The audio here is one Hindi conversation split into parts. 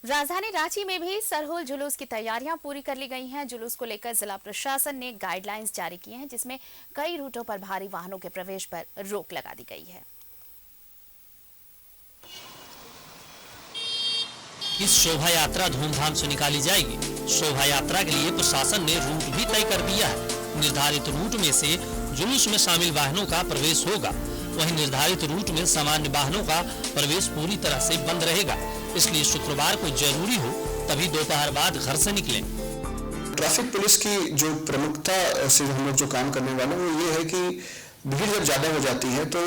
राजधानी रांची में भी सरहुल जुलूस की तैयारियां पूरी कर ली गई हैं। जुलूस को लेकर जिला प्रशासन ने गाइडलाइंस जारी की हैं, जिसमें कई रूटों पर भारी वाहनों के प्रवेश पर रोक लगा दी गई है। इस शोभा यात्रा धूमधाम से निकाली जाएगी। शोभा यात्रा के लिए प्रशासन ने रूट भी तय कर दिया है। निर्धारित रूट में से जुलूस में शामिल वाहनों का प्रवेश होगा, वहीं निर्धारित रूट में सामान्य वाहनों का प्रवेश पूरी तरह से बंद रहेगा। इसलिए शुक्रवार को जरूरी हो तभी दोपहर बाद घर से निकलें। ट्रैफिक पुलिस की जो प्रमुखता से हम लोग जो काम करने वाले वो ये है कि भीड़ जब ज्यादा हो जाती है तो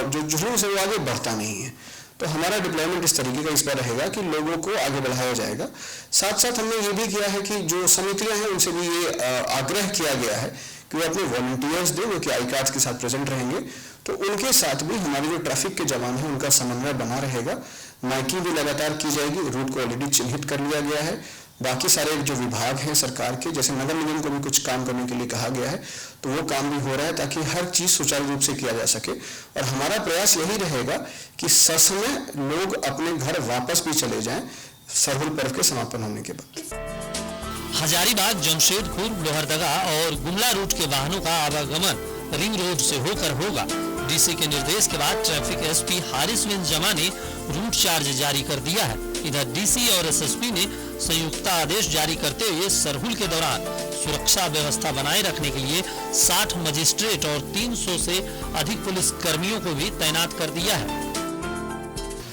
जो जुलूस है वो आगे बढ़ता नहीं है। तो हमारा डिप्लॉयमेंट इस तरीके का इस बार रहेगा कि लोगों को आगे बढ़ाया जाएगा। साथ साथ हमने ये भी किया है कि जो समितियां हैं उनसे भी ये आग्रह किया गया है कि वो अपने वॉलंटियर्स दें जो कि आई कार्ड्स के साथ प्रेजेंट रहेंगे। तो उनके साथ भी हमारे जो ट्रैफिक के जवान हैं उनका समन्वय बना रहेगा। माइकिंग भी लगातार की जाएगी। रूट को ऑलरेडी चिन्हित कर लिया गया है। बाकी सारे जो विभाग हैं सरकार के, जैसे नगर निगम को भी कुछ काम करने के लिए कहा गया है, तो वो काम भी हो रहा है ताकि हर चीज सुचारू रूप से किया जा सके। और हमारा प्रयास यही रहेगा कि ससमय लोग अपने घर वापस भी चले जाएं सरहुल पर्व के समापन होने के बाद। हजारीबाग, जमशेदपुर, लोहरदगा और गुमला रूट के वाहनों का आवागमन रिंग रोड से होकर होगा। डीसी के निर्देश के बाद ट्रैफिक एसपी हारिस बिन जमा ने रूट चार्ज जारी कर दिया है। इधर डीसी और एसएसपी ने संयुक्त आदेश जारी करते हुए सरहुल के दौरान सुरक्षा व्यवस्था बनाए रखने के लिए 60 मजिस्ट्रेट और 300 से अधिक पुलिस कर्मियों को भी तैनात कर दिया है।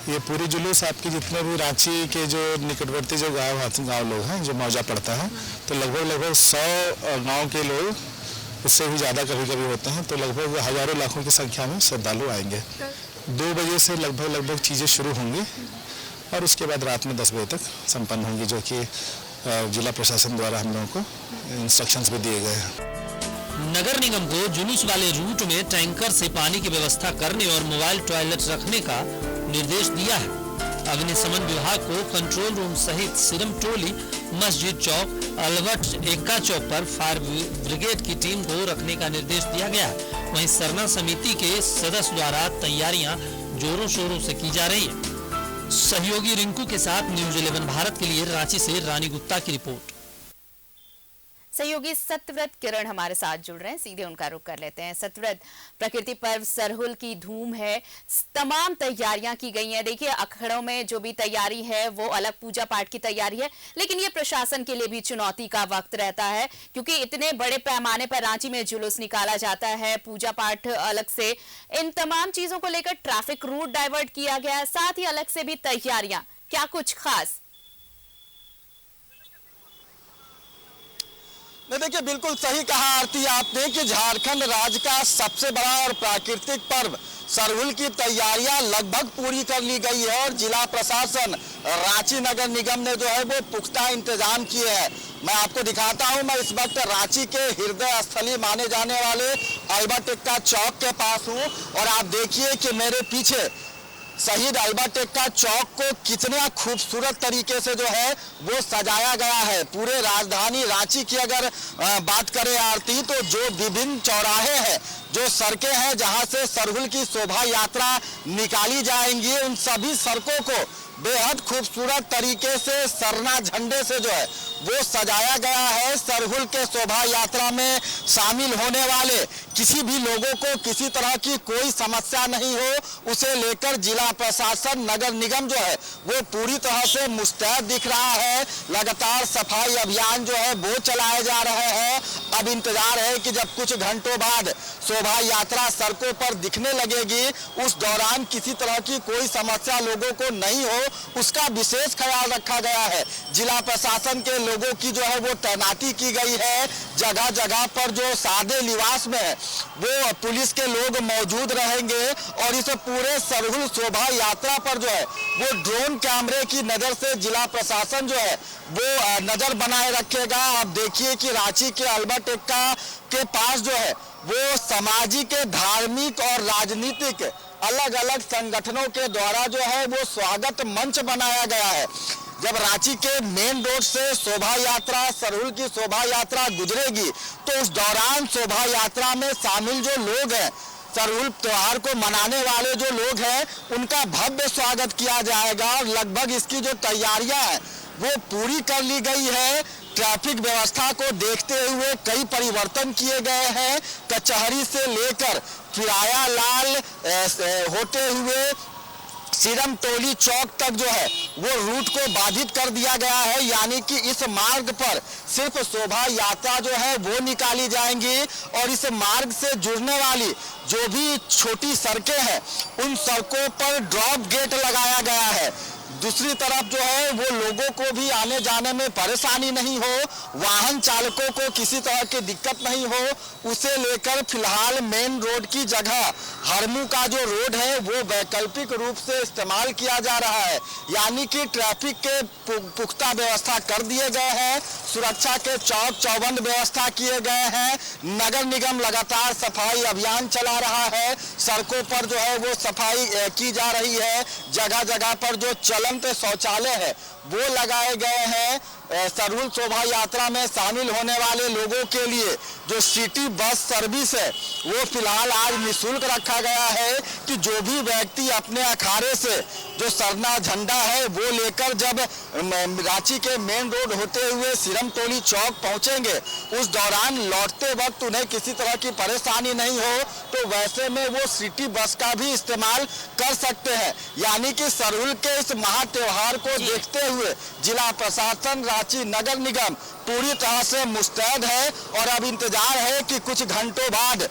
ये पूरी जुलूस आपकी जितने भी रांची के जो निकटवर्ती जो गांव लोग हैं जो मौजा पड़ता है, तो लगभग 100 गांव के लोग, उससे भी ज़्यादा कभी कभी होते हैं, तो लगभग हजारों लाखों की संख्या में श्रद्धालु आएंगे। 2 बजे से लगभग चीज़ें शुरू होंगी और उसके बाद रात में 10 बजे तक संपन्न होंगी, जो कि जिला प्रशासन द्वारा हम लोगों को इंस्ट्रक्शंस भी दिए गए हैं। नगर निगम को जुलूस वाले रूट में टैंकर से पानी की व्यवस्था करने और मोबाइल टॉयलेट रखने का निर्देश दिया है। अग्निशमन विभाग को कंट्रोल रूम सहित सिरम टोली, मस्जिद चौक, अलवट एक्का चौक पर फायर ब्रिगेड की टीम को रखने का निर्देश दिया गया है। वहीं सरना समिति के सदस्य द्वारा तैयारियां जोरों शोरों से की जा रही है। सहयोगी रिंकू के साथ न्यूज 11 भारत के लिए रांची से रानी गुप्ता की रिपोर्ट। सहयोगी सत्यव्रत किरण हमारे साथ जुड़ रहे हैं, सीधे उनका रुख कर लेते हैं। सत्यव्रत, प्रकृति पर्व सरहुल की धूम है, तमाम तैयारियां की गई हैं। देखिए, अखाड़ों में जो भी तैयारी है वो अलग पूजा पाठ की तैयारी है, लेकिन ये प्रशासन के लिए भी चुनौती का वक्त रहता है, क्योंकि इतने बड़े पैमाने पर रांची में जुलूस निकाला जाता है, पूजा पाठ अलग से, इन तमाम चीजों को लेकर ट्रैफिक रूट डाइवर्ट किया गया है, साथ ही अलग से भी तैयारियां, क्या कुछ खास? नहीं, देखिए, बिल्कुल सही कहा आरती आपने कि झारखंड राज्य का सबसे बड़ा और प्राकृतिक पर्व सरहुल की तैयारियां लगभग पूरी कर ली गई है और जिला प्रशासन, रांची नगर निगम ने जो है वो पुख्ता इंतजाम किए हैं। मैं आपको दिखाता हूं, मैं इस वक्त रांची के हृदय स्थली माने जाने वाले अल्बर्ट एक्का चौक के पास हूं और आप देखिए कि मेरे पीछे शहीद अल्बर्ट एक्का चौक को कितना खूबसूरत तरीके से जो है वो सजाया गया है। पूरे राजधानी रांची की अगर बात करें आरती, तो जो विभिन्न चौराहे हैं, जो सड़कें हैं जहां से सरहुल की शोभा यात्रा निकाली जाएंगी, उन सभी सड़कों को बेहद खूबसूरत तरीके से सरना झंडे से जो है वो सजाया गया है। सरहुल के शोभा यात्रा में शामिल होने वाले किसी भी लोगों को किसी तरह की कोई समस्या नहीं हो, उसे लेकर जिला प्रशासन, नगर निगम जो है वो पूरी तरह से मुस्तैद दिख रहा है। लगातार सफाई अभियान जो है वो चलाए जा रहे हैं। अब इंतजार है कि जब कुछ घंटों बाद शोभा यात्रा सड़कों पर दिखने लगेगी, उस दौरान किसी तरह की कोई समस्या लोगों को नहीं हो, उसका विशेष ख्याल रखा गया है। जिला प्रशासन के लोगों की जो है वो तैनाती की गई है। जगह जगह पर जो सादे लिबास में है वो पुलिस के लोग मौजूद रहेंगे और इस पूरे सरहुल शोभा यात्रा पर जो है वो ड्रोन कैमरे की नजर से जिला प्रशासन जो है वो नजर बनाए रखेगा। आप देखिए कि रांची के अल्बर्ट एक्का के पास जो है वो सामाजिक, धार्मिक और राजनीतिक अलग अलग संगठनों के द्वारा जो है वो स्वागत मंच बनाया गया है। जब रांची के मेन रोड से शोभा यात्रा, सरहुल की शोभा यात्रा गुजरेगी, तो उस दौरान शोभा यात्रा में शामिल जो लोग हैं, सरहुल त्योहार को मनाने वाले जो लोग हैं उनका भव्य स्वागत किया जाएगा और लगभग इसकी जो तैयारियां हैं वो पूरी कर ली गई है। ट्रैफिक व्यवस्था को देखते हुए कई परिवर्तन किए गए हैं। कचहरी से लेकर फिराया लाल होते हुए सिरम टोली चौक तक जो है वो रूट को बाधित कर दिया गया है, यानी कि इस मार्ग पर सिर्फ शोभा यात्रा जो है वो निकाली जाएंगी और इस मार्ग से जुड़ने वाली जो भी छोटी सड़कें हैं उन सड़कों पर ड्रॉप गेट लगाया गया है। दूसरी तरफ जो है वो लोगों को भी आने जाने में परेशानी नहीं हो, वाहन चालकों को किसी तरह की दिक्कत नहीं हो, उसे लेकर फिलहाल मेन रोड की जगह हरमू का जो रोड है वो वैकल्पिक रूप से इस्तेमाल किया जा रहा है, यानी कि ट्रैफिक के पुख्ता व्यवस्था कर दिए गए हैं, सुरक्षा के चौक चौबंद व्यवस्था किए गए हैं। नगर निगम लगातार सफाई अभियान चला रहा है, सड़कों पर जो है वो सफाई की जा रही है, जगह जगह पर जो चलंत शौचालय है वो लगाए गए हैं। सरहुल शोभा यात्रा में शामिल होने वाले लोगों के लिए जो सिटी बस सर्विस है वो फिलहाल आज निःशुल्क रखा गया है कि जो भी व्यक्ति अपने अखाड़े से जो सरना झंडा है वो लेकर जब रांची के मेन रोड होते हुए सिरम टोली चौक पहुंचेंगे उस दौरान लौटते वक्त उन्हें किसी तरह की परेशानी नहीं हो तो वैसे में वो सिटी बस का भी इस्तेमाल कर सकते हैं। यानी कि सरहुल के इस महा त्योहार को देखते हुए जिला प्रशासन रांची नगर निगम पूरी तरह से मुस्तैद है और अब इंतजार है कि कुछ घंटों बाद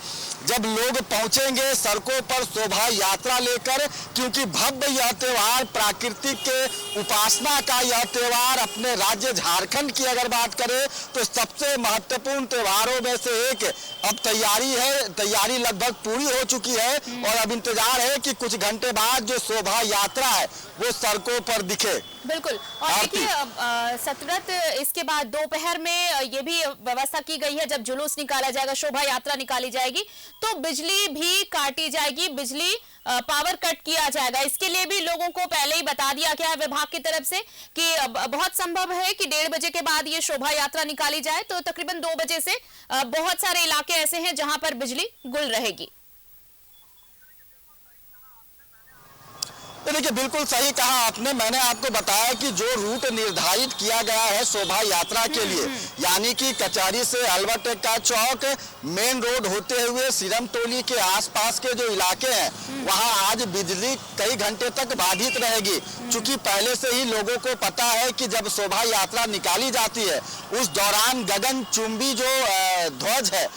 जब लोग पहुंचेंगे सड़कों पर शोभा यात्रा लेकर, क्योंकि भव्य यह त्योहार प्राकृतिक के उपासना का यह त्योहार अपने राज्य झारखंड की अगर बात करें तो सबसे महत्वपूर्ण त्योहारों में से एक अब तैयारी लगभग पूरी हो चुकी है और अब इंतजार है कि कुछ घंटे बाद जो शोभा यात्रा है वो सड़कों पर दिखे। बिल्कुल। और देखिए सतव्रत इसके बाद दोपहर में ये भी व्यवस्था की गई है, जब जुलूस निकाला जाएगा, शोभा यात्रा निकाली जाएगी तो बिजली भी काटी जाएगी, बिजली पावर कट किया जाएगा। इसके लिए भी लोगों को पहले ही बता दिया गया है विभाग की तरफ से कि बहुत संभव है कि 1:30 बजे के बाद ये शोभा यात्रा निकाली जाए, तो तकरीबन 2 बजे से बहुत सारे इलाके ऐसे हैं जहां पर बिजली गुल रहेगी। देखिए बिल्कुल सही कहा आपने। मैंने आपको बताया कि जो रूट निर्धारित किया गया है शोभा यात्रा के लिए, यानी कि कचहरी से अल्बर्ट एक्का चौक मेन रोड होते हुए सिरम टोली के आसपास के जो इलाके हैं वहां आज बिजली कई घंटे तक बाधित रहेगी, क्योंकि पहले से ही लोगों को पता है कि जब शोभा यात्रा निकाली जाती है उस दौरान गगनचुंबी जो ध्वज है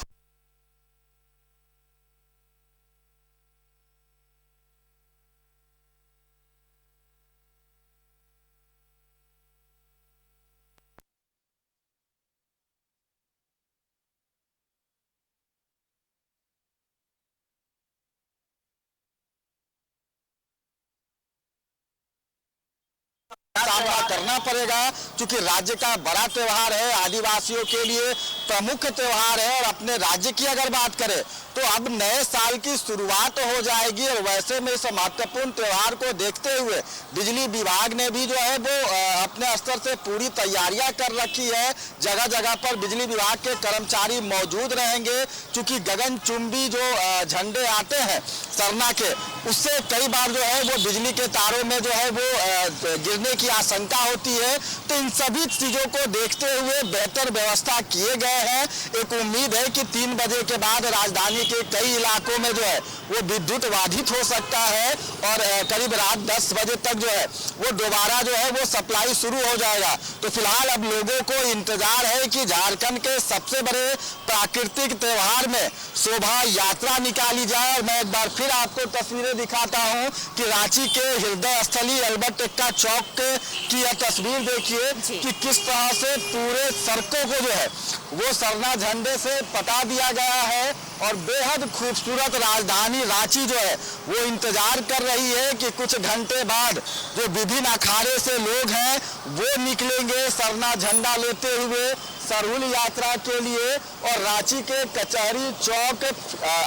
सामना करना पड़ेगा, क्योंकि राज्य का बड़ा त्योहार है, आदिवासियों के लिए प्रमुख त्योहार है और अपने राज्य की अगर बात करें तो अब नए साल की शुरुआत हो जाएगी और वैसे में इस महत्वपूर्ण त्योहार को देखते हुए बिजली विभाग ने भी जो है वो अपने स्तर से पूरी तैयारियां कर रखी है। जगह जगह पर बिजली विभाग के कर्मचारी मौजूद रहेंगे, क्योंकि गगनचुंबी जो झंडे आते हैं सरना के उससे कई बार जो है वो बिजली के तारों में जो है वो गिरने की आशंका होती है। तो इन सभी चीजों को देखते हुए बेहतर व्यवस्था किए गए हैं। एक उम्मीद है कि 3 बजे के बाद राजधानी के कई इलाकों में जो है वो विद्युत बाधित हो सकता है और करीब रात 10 बजे तक जो है वो दोबारा जो है वो सप्लाई शुरू हो जाएगा। तो फिलहाल अब लोगों को इंतजार है कि झारखंड के सबसे बड़े प्राकृतिक त्योहार में शोभा यात्रा निकाली जाए। और मैं एक बार फिर आपको तस्वीरें दिखाता हूं कि रांची के हृदय स्थली अल्बर्ट एक्का चौक की यह तस्वीर देखिए कि किस तरह से पूरे सड़कों को जो है वो सरना झंडे से पटा दिया गया है और बेहद खूबसूरत राजधानी रांची जो है वो इंतजार कर रही है कि कुछ घंटे बाद जो विभिन्न अखाड़े से लोग हैं वो निकलेंगे सरना झंडा लेते हुए सरहुल यात्रा के लिए और रांची के कचहरी चौक,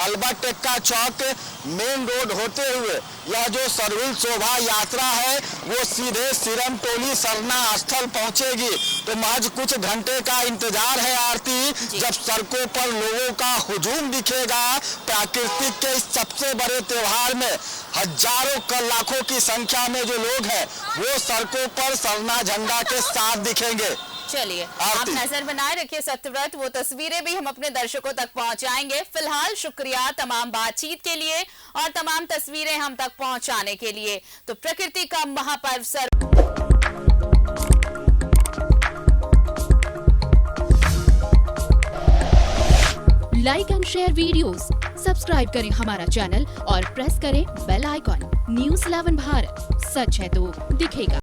अल्बर्ट टेक्का चौक मेन रोड होते हुए यह जो सरहुल शोभा यात्रा है वो सीधे सिरम टोली सरना स्थल पहुंचेगी। तो महज कुछ घंटे का इंतजार है आरती, जब सड़कों पर लोगों का हुजूम दिखेगा। प्राकृतिक के इस सबसे बड़े त्योहार में हजारों लाखों की संख्या में जो लोग हैं वो सड़कों पर सरना झंडा के साथ दिखेंगे। चलिए आप नजर बनाए रखिए सत्यव्रत, वो तस्वीरें भी हम अपने दर्शकों तक पहुंचाएंगे। फिलहाल शुक्रिया तमाम बातचीत के लिए और तमाम तस्वीरें हम तक पहुंचाने के लिए। तो प्रकृति का महापर्व like and share videos, subscribe करें हमारा चैनल और प्रेस करें बेल आइकॉन। न्यूज़ 11 भारत, सच है तो दिखेगा।